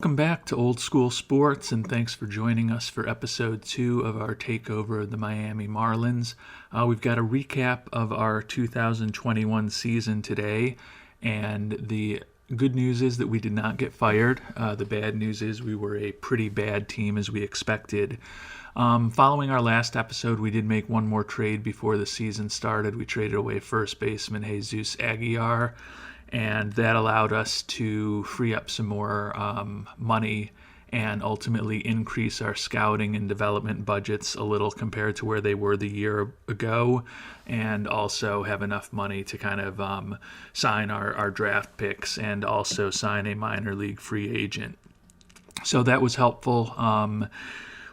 Welcome back to Old School Sports, and thanks for joining us for episode 2 of our takeover of the Miami Marlins. We've got a recap of our 2021 season today, and the good news is that we did not get fired. The bad news is we were a pretty bad team as we expected. Following our last episode, we did make one more trade before the season started. We traded away first baseman Jesus Aguilar, and that allowed us to free up some more money and ultimately increase our scouting and development budgets a little compared to where they were the year ago, and also have enough money to kind of sign our draft picks and also sign a minor league free agent. So that was helpful.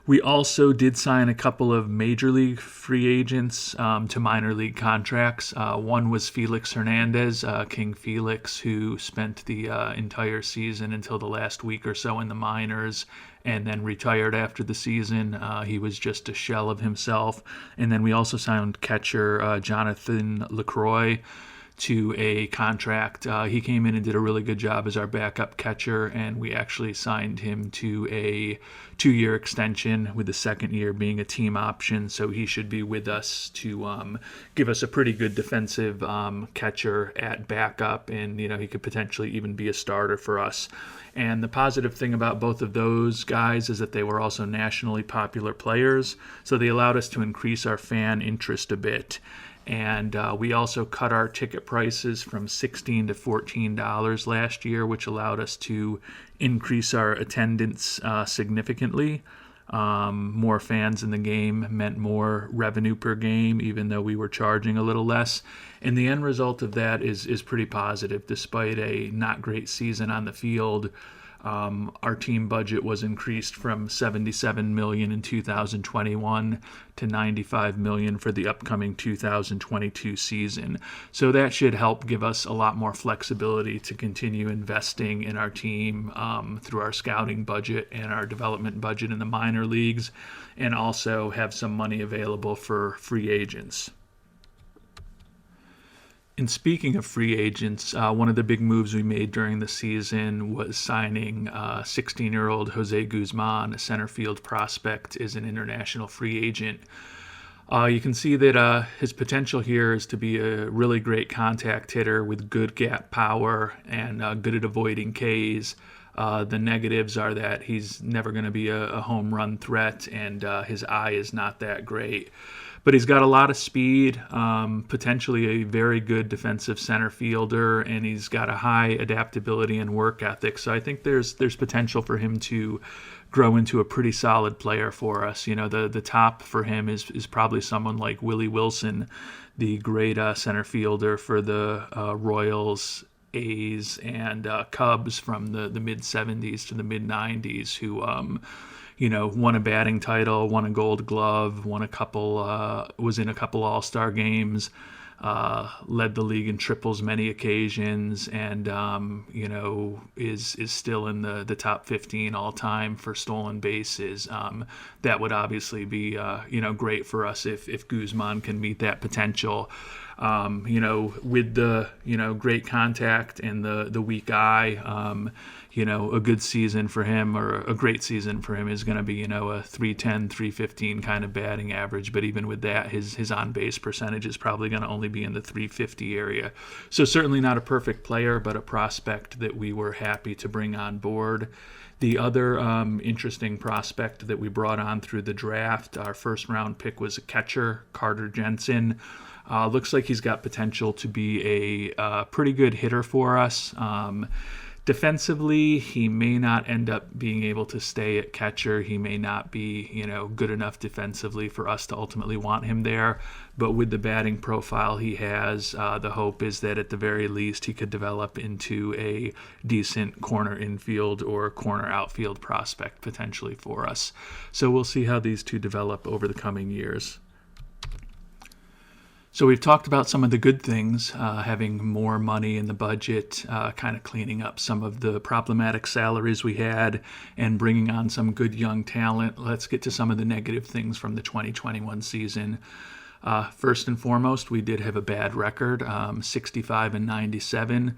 We also did sign a couple of major league free agents to minor league contracts. One was Felix Hernandez, King Felix, who spent the entire season until the last week or so in the minors and then retired after the season. He was just a shell of himself. And then we also signed catcher Jonathan LaCroix to a contract. He came in and did a really good job as our backup catcher, and we actually signed him to a 2-year extension, with the second year being a team option, so he should be with us to give us a pretty good defensive catcher at backup, and he could potentially even be a starter for us. And the positive thing about both of those guys is that they were also nationally popular players, so they allowed us to increase our fan interest a bit. And we also cut our ticket prices from $16 to $14 last year, which allowed us to increase our attendance significantly. More fans in the game meant more revenue per game, even though we were charging a little less. And the end result of that is pretty positive. Despite a not great season on the field, our team budget was increased from $77 million in 2021 to $95 million for the upcoming 2022 season. So that should help give us a lot more flexibility to continue investing in our team through our scouting budget and our development budget in the minor leagues, and also have some money available for free agents. And speaking of free agents, one of the big moves we made during the season was signing 16-year-old Jose Guzman, a center field prospect, as an international free agent. You can see that his potential here is to be a really great contact hitter with good gap power and good at avoiding Ks. The negatives are that he's never going to be a home run threat, and his eye is not that great. But he's got a lot of speed, potentially a very good defensive center fielder, and he's got a high adaptability and work ethic. So I think there's potential for him to grow into a pretty solid player for us. The top for him is probably someone like Willie Wilson, the great center fielder for the Royals, A's, and Cubs from the mid-'70s to the mid-'90s, who won a batting title, won a Gold Glove, was in a couple All-Star games, led the league in triples many occasions, and is still in the top 15 all time for stolen bases. That would obviously be great for us if Guzman can meet that potential. With the great contact and the weak eye, a good season for him, or a great season for him, is going to be a 310, 315 kind of batting average. But even with that, his on base percentage is probably going to only be in the 350 area. So certainly not a perfect player, but a prospect that we were happy to bring on board. The other interesting prospect that we brought on through the draft, our first round pick, was a catcher, Carter Jensen. Looks like he's got potential to be a pretty good hitter for us. Defensively, he may not end up being able to stay at catcher. He may not be, good enough defensively for us to ultimately want him there. But with the batting profile he has, the hope is that at the very least he could develop into a decent corner infield or corner outfield prospect potentially for us. So we'll see how these two develop over the coming years. So we've talked about some of the good things, having more money in the budget, kind of cleaning up some of the problematic salaries we had, and bringing on some good young talent. Let's get to some of the negative things from the 2021 season. First and foremost, we did have a bad record, 65-97.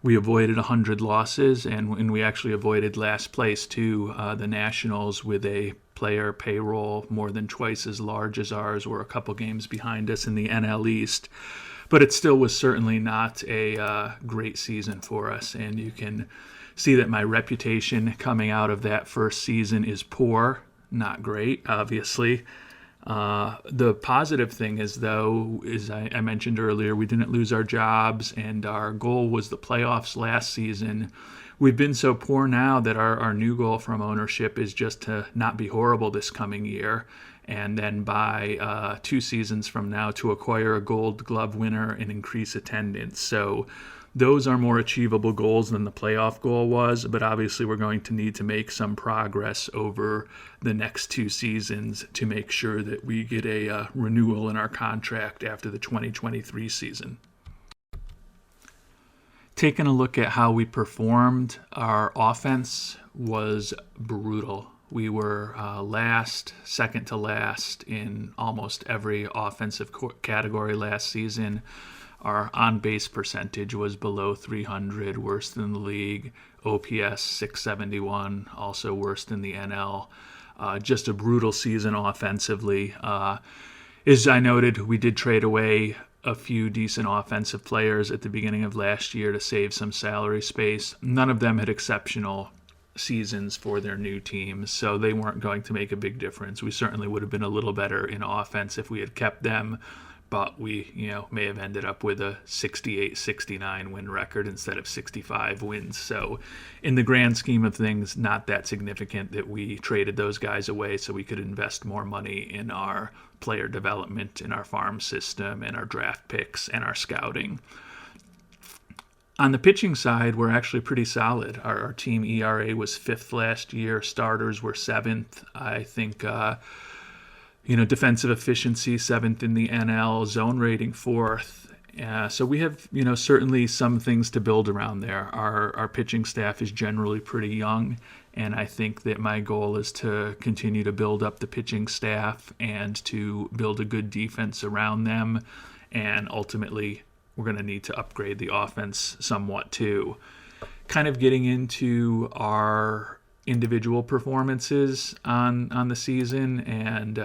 we avoided 100 losses, and we actually avoided last place to the Nationals with a player payroll more than twice as large as ours. We're a couple games behind us in the NL East. But it still was certainly not a great season for us, and you can see that my reputation coming out of that first season is poor, not great, obviously. The positive thing is, though, as I mentioned earlier, we didn't lose our jobs, and our goal was the playoffs last season. We've been so poor now that our new goal from ownership is just to not be horrible this coming year, and then by 2 seasons from now to acquire a Gold Glove winner and increase attendance. So those are more achievable goals than the playoff goal was, but obviously we're going to need to make some progress over the next 2 seasons to make sure that we get a renewal in our contract after the 2023 season. Taking a look at how we performed, our offense was brutal. We were second to last in almost every offensive category last season. Our on-base percentage was below 300, worse than the league. OPS 671, also worse than the NL. Just a brutal season offensively. As I noted, we did trade away a few decent offensive players at the beginning of last year to save some salary space. None of them had exceptional seasons for their new teams, so they weren't going to make a big difference. We certainly would have been a little better in offense if we had kept them, but we may have ended up with a 68-69 win record instead of 65 wins. So in the grand scheme of things, not that significant that we traded those guys away so we could invest more money in our player development, in our farm system, and our draft picks, and our scouting. On the pitching side, we're actually pretty solid. Our team ERA was 5th last year. Starters were 7th. I think defensive efficiency 7th in the NL, zone rating 4th. So we have, certainly some things to build around there. Our pitching staff is generally pretty young, and I think that my goal is to continue to build up the pitching staff and to build a good defense around them, and ultimately we're going to need to upgrade the offense somewhat too. Kind of getting into our individual performances on the season, and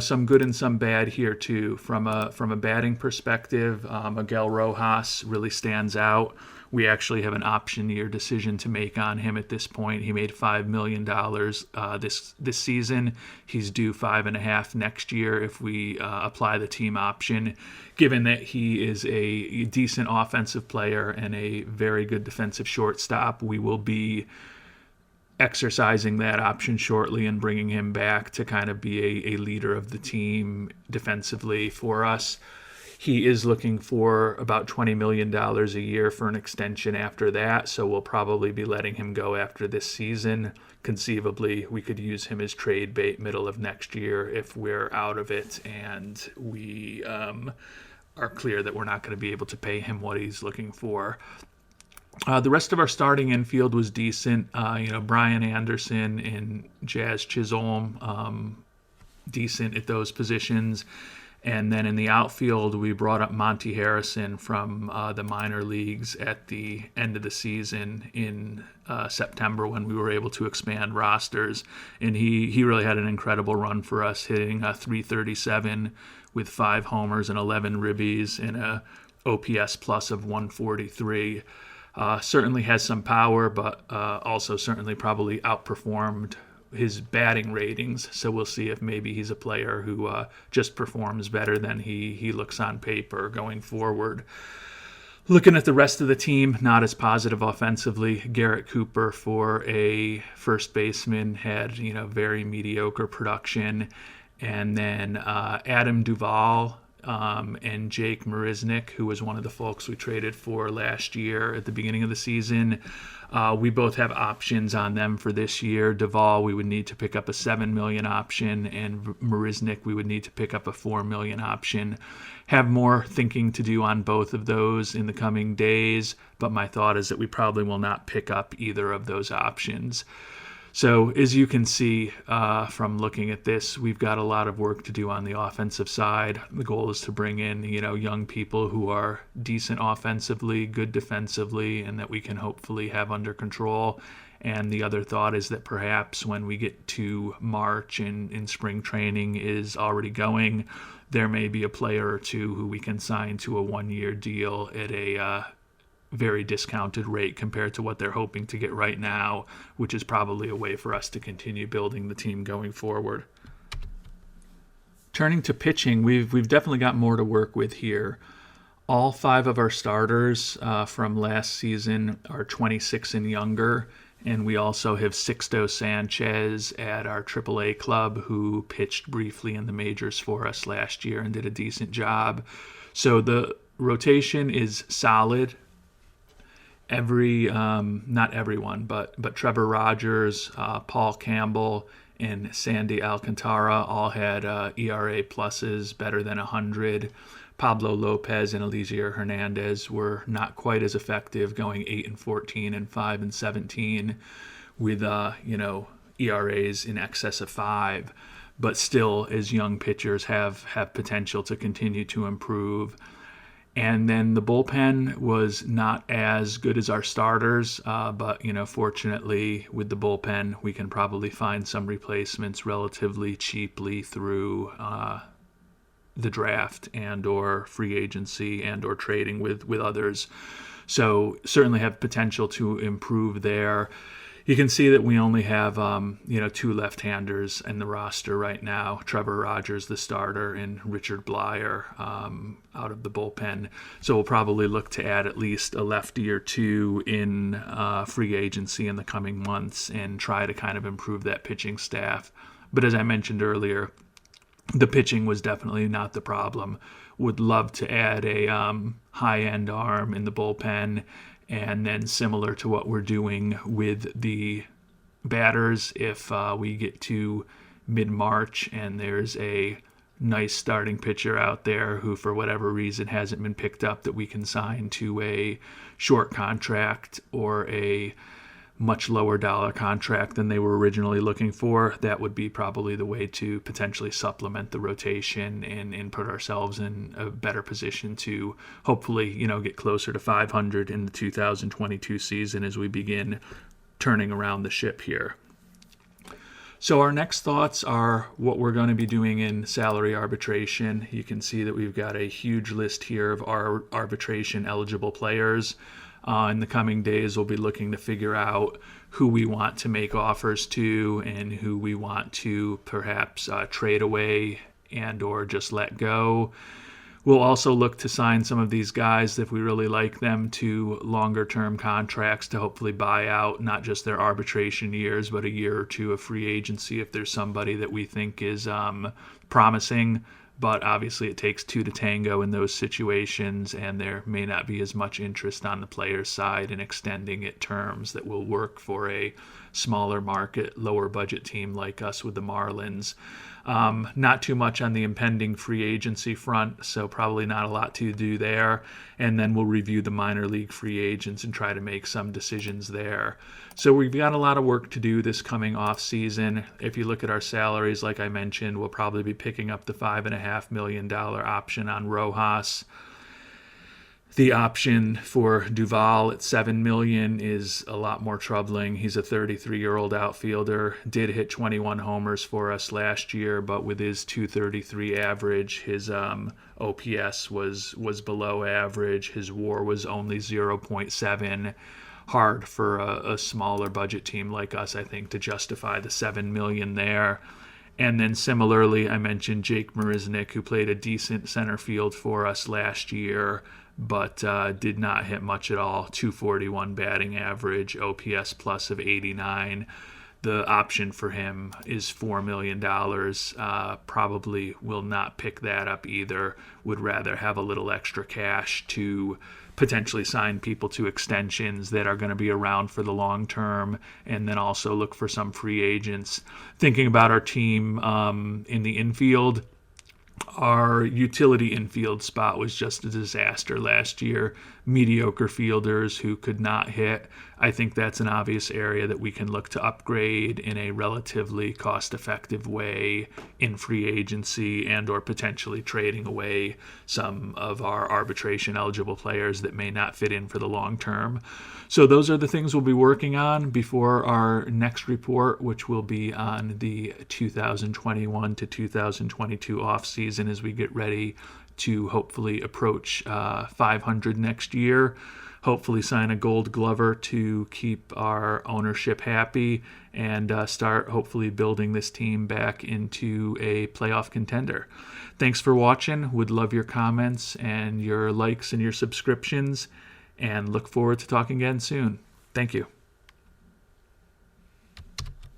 some good and some bad here too. From a batting perspective, Miguel Rojas really stands out. We actually have an option year decision to make on him at this point. He made $5 million this season. He's due $5.5 million next year if we apply the team option. Given that he is a decent offensive player and a very good defensive shortstop, we will be exercising that option shortly and bringing him back to kind of be a leader of the team defensively for us. He is looking for about $20 million a year for an extension after that, so we'll probably be letting him go after this season. Conceivably, we could use him as trade bait middle of next year if we're out of it and we are clear that we're not going to be able to pay him what he's looking for. The rest of our starting infield was decent. Brian Anderson and Jazz Chisholm, decent at those positions. And then in the outfield, we brought up Monty Harrison from the minor leagues at the end of the season in September when we were able to expand rosters. And he really had an incredible run for us, hitting .337 with 5 homers and 11 ribbies and a OPS plus of 143. Certainly has some power, but also certainly probably outperformed his batting ratings. So we'll see if maybe he's a player who just performs better than he looks on paper going forward. Looking at the rest of the team, not as positive offensively. Garrett Cooper, for a first baseman, had very mediocre production. And then Adam Duvall and Jake Marisnik, who was one of the folks we traded for last year at the beginning of the season. We both have options on them for this year. Duvall, we would need to pick up a $7 million option, and Marisnik, we would need to pick up a $4 million option. Have more thinking to do on both of those in the coming days, but my thought is that we probably will not pick up either of those options. So as you can see from looking at this, we've got a lot of work to do on the offensive side. The goal is to bring in, young people who are decent offensively, good defensively, and that we can hopefully have under control. And the other thought is that perhaps when we get to March and in spring training is already going, there may be a player or two who we can sign to a one-year deal at a very discounted rate compared to what they're hoping to get right now, which is probably a way for us to continue building the team going forward. Turning to pitching, we've definitely got more to work with here. All 5 of our starters from last season are 26 and younger, and we also have Sixto Sanchez at our AAA club who pitched briefly in the majors for us last year and did a decent job. So the rotation is solid. Not everyone, but Trevor Rogers, Paul Campbell, and Sandy Alcantara all had ERA pluses better than 100. Pablo Lopez and Eliezer Hernandez were not quite as effective, going 8-14 and 5-17 with ERAs in excess of 5, but still, as young pitchers have potential to continue to improve. And then the bullpen was not as good as our starters, but fortunately with the bullpen, we can probably find some replacements relatively cheaply through the draft and or free agency and or trading with others. So certainly have potential to improve there. You can see that we only have 2 left-handers in the roster right now. Trevor Rogers, the starter, and Richard Blyer out of the bullpen. So we'll probably look to add at least a lefty or 2 in free agency in the coming months and try to kind of improve that pitching staff. But as I mentioned earlier, the pitching was definitely not the problem. Would love to add a high-end arm in the bullpen. And then similar to what we're doing with the batters, if we get to mid-March and there's a nice starting pitcher out there who for whatever reason hasn't been picked up, that we can sign to a short contract or a much lower dollar contract than they were originally looking for, that would be probably the way to potentially supplement the rotation and put ourselves in a better position to hopefully, get closer to 500 in the 2022 season as we begin turning around the ship here. So our next thoughts are what we're going to be doing in salary arbitration. You can see that we've got a huge list here of our arbitration eligible players. In the coming days, we'll be looking to figure out who we want to make offers to and who we want to perhaps trade away and or just let go. We'll also look to sign some of these guys, if we really like them, to longer-term contracts to hopefully buy out not just their arbitration years, but a year or 2 of free agency if there's somebody that we think is promising. But obviously it takes 2 to tango in those situations, and there may not be as much interest on the player's side in extending it terms that will work for a smaller market, lower budget team like us with the Marlins. Not too much on the impending free agency front, so probably not a lot to do there. And then we'll review the minor league free agents and try to make some decisions there. So we've got a lot of work to do this coming off season. If you look at our salaries, like I mentioned, we'll probably be picking up the $5.5 million option on Rojas. The option for Duvall at $7 million is a lot more troubling. He's a 33-year-old outfielder, did hit 21 homers for us last year, but with his .233 average, his OPS was below average. His WAR was only 0.7. Hard for a smaller budget team like us, I think, to justify the $7 million there. And then similarly, I mentioned Jake Marisnick, who played a decent center field for us last year, but did not hit much at all. .241 batting average, OPS plus of 89. The option for him is $4 million. Probably will not pick that up either. Would rather have a little extra cash to potentially sign people to extensions that are going to be around for the long term, and then also look for some free agents. Thinking about our team in the infield, Our utility infield spot was just a disaster last year. Mediocre fielders who could not hit. I think that's an obvious area that we can look to upgrade in a relatively cost-effective way in free agency and or potentially trading away some of our arbitration-eligible players that may not fit in for the long term. So those are the things we'll be working on before our next report, which will be on the 2021 to 2022 offseason as we get ready to hopefully approach 500 next year. Hopefully sign a gold glover to keep our ownership happy and start hopefully building this team back into a playoff contender. Thanks for watching. Would love your comments and your likes and your subscriptions, and look forward to talking again soon. Thank you.